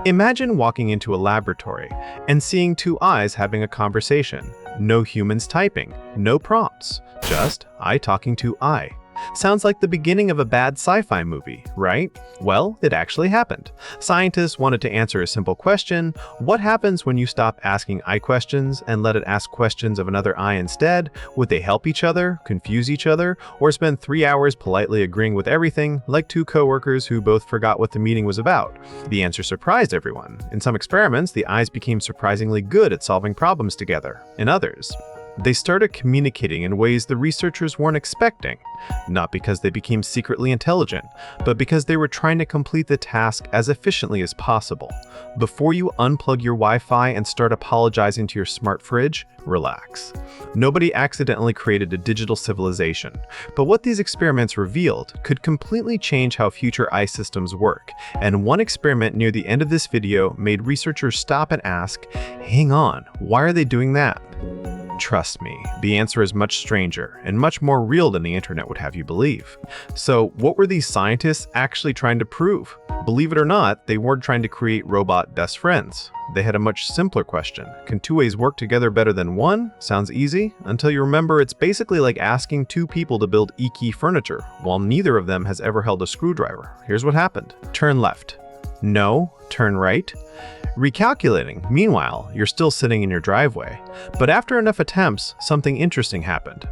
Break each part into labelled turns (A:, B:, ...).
A: Imagine walking into a laboratory and seeing two eyes having a conversation. No humans typing, no prompts, just eye talking to eye. Sounds like the beginning of a bad sci-fi movie, right? Well, it actually happened. Scientists wanted to answer a simple question: what happens when you stop asking eye questions and let it ask questions of another eye instead? Would they help each other, confuse each other, or spend 3 hours politely agreeing with everything, like two coworkers who both forgot what the meeting was about? The answer surprised everyone. In some experiments, the eyes became surprisingly good at solving problems together. In others, they started communicating in ways the researchers weren't expecting, not because they became secretly intelligent, but because they were trying to complete the task as efficiently as possible. Before you unplug your Wi-Fi and start apologizing to your smart fridge, relax. Nobody accidentally created a digital civilization, but what these experiments revealed could completely change how future eye systems work. And one experiment near the end of this video made researchers stop and ask, hang on, why are they doing that? Trust me, the answer is much stranger and much more real than the internet would have you believe. So, what were these scientists actually trying to prove? Believe it or not, they weren't trying to create robot best friends. They had a much simpler question. Can two ways work together better than one? Sounds easy, until you remember it's basically like asking two people to build IKEA furniture, while neither of them has ever held a screwdriver. Here's what happened. Turn left. No. Turn right. Recalculating. Meanwhile, you're still sitting in your driveway. But after enough attempts, something interesting happened.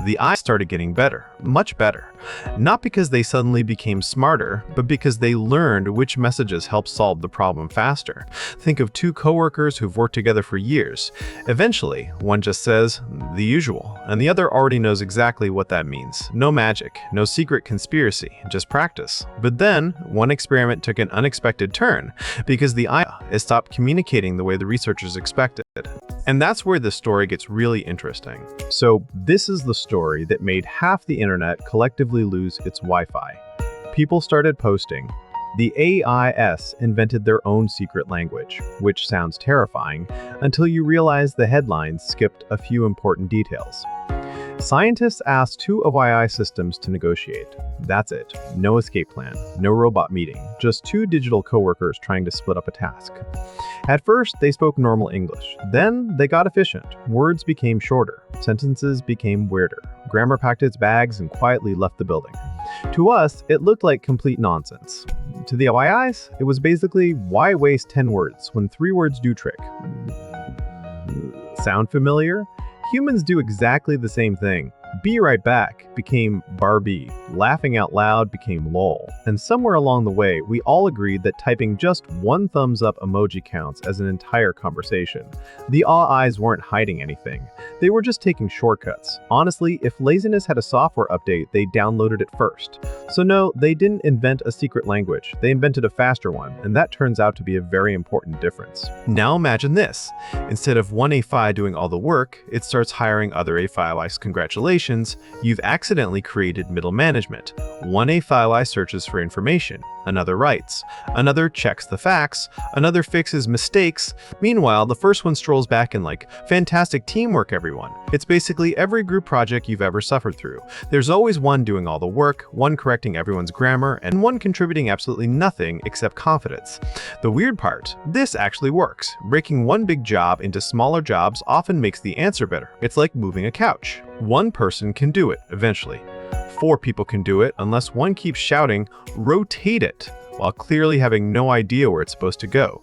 A: The eyes started getting better, much better. Not because they suddenly became smarter, but because they learned which messages help solve the problem faster. Think of two coworkers who've worked together for years. Eventually, one just says, the usual, and the other already knows exactly what that means. No magic, no secret conspiracy, just practice. But then, one experiment took an unexpected turn, because the eye stopped communicating the way the researchers expected. And that's where the story gets really interesting. So this is the story that made half the internet collectively lose its Wi-Fi. People started posting, the AIs invented their own secret language, which sounds terrifying until you realize the headlines skipped a few important details. Scientists asked two of AI systems to negotiate. That's it. No escape plan, no robot meeting, just two digital coworkers trying to split up a task. At first, they spoke normal English. Then, they got efficient. Words became shorter. Sentences became weirder. Grammar packed its bags and quietly left the building. To us, it looked like complete nonsense. To the AIs, it was basically, why waste 10 words when 3 words do trick? Sound familiar? Humans do exactly the same thing. Be right back became Barbie. Laughing out loud became lol. And somewhere along the way, we all agreed that typing just one thumbs up emoji counts as an entire conversation. The AIs weren't hiding anything. They were just taking shortcuts. Honestly, if laziness had a software update, they downloaded it first. So no, they didn't invent a secret language. They invented a faster one, and that turns out to be a very important difference. Now imagine this. Instead of one AFI doing all the work, it starts hiring other AFIs. Congratulations, you've accidentally created middle management. One AFI searches for information, another writes, another checks the facts, another fixes mistakes. Meanwhile, the first one strolls back and like, fantastic teamwork everyone. It's basically every group project you've ever suffered through. There's always one doing all the work, one correcting everyone's grammar, and one contributing absolutely nothing except confidence. The weird part, this actually works. Breaking one big job into smaller jobs often makes the answer better. It's like moving a couch. One person can do it eventually. 4 people can do it unless one keeps shouting, rotate it, while clearly having no idea where it's supposed to go.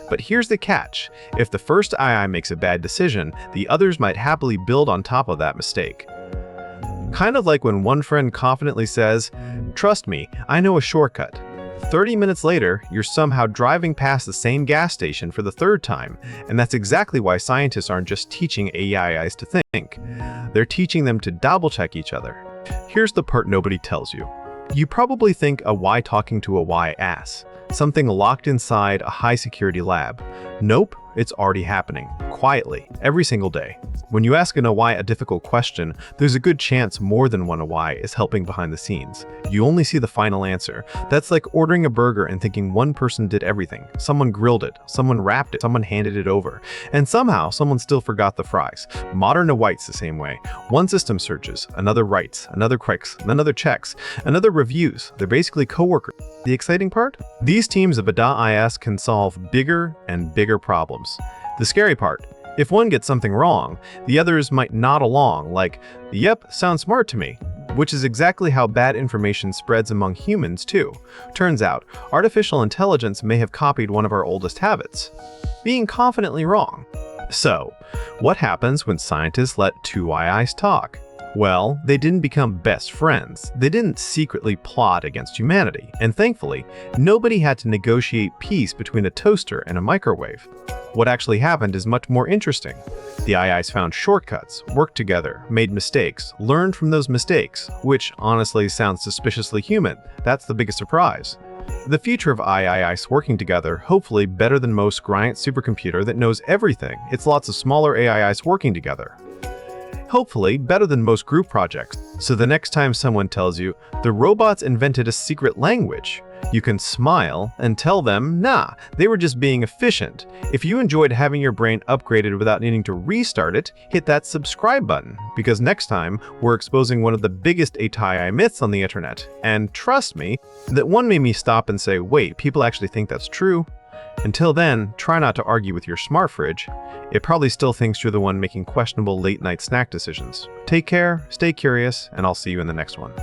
A: But here's the catch. If the first AI makes a bad decision, the others might happily build on top of that mistake. Kind of like when one friend confidently says, trust me, I know a shortcut. 30 minutes later, you're somehow driving past the same gas station for the 3rd time, and that's exactly why scientists aren't just teaching AIs to think. They're teaching them to double-check each other. Here's the part nobody tells you. You probably think a Y talking to a Y ass, something locked inside a high-security lab. Nope, it's already happening, quietly, every single day. When you ask an AI a difficult question, there's a good chance more than one AI is helping behind the scenes. You only see the final answer. That's like ordering a burger and thinking one person did everything. Someone grilled it, someone wrapped it, someone handed it over, and somehow someone still forgot the fries. Modern awaits the same way. One system searches, another writes, another clicks, another checks, another reviews. They're basically coworkers. The exciting part? These teams of AIs can solve bigger and bigger problems. The scary part? If one gets something wrong, the others might nod along like, "Yep, sounds smart to me," which is exactly how bad information spreads among humans too. Turns out, artificial intelligence may have copied one of our oldest habits: being confidently wrong. So, what happens when scientists let two AIs talk? Well, they didn't become best friends. They didn't secretly plot against humanity. And thankfully, nobody had to negotiate peace between a toaster and a microwave. What actually happened is much more interesting. The AIs found shortcuts, worked together, made mistakes, learned from those mistakes, which honestly sounds suspiciously human. That's the biggest surprise. The future of AIs working together, hopefully better than most giant supercomputer that knows everything. It's lots of smaller AIs working together. Hopefully better than most group projects. So the next time someone tells you, the robots invented a secret language, you can smile and tell them, nah, they were just being efficient. If you enjoyed having your brain upgraded without needing to restart it, hit that subscribe button, because next time we're exposing one of the biggest AI myths on the internet. And trust me, that one made me stop and say, wait, people actually think that's true? Until then, try not to argue with your smart fridge. It probably still thinks you're the one making questionable late-night snack decisions. Take care, stay curious, and I'll see you in the next one.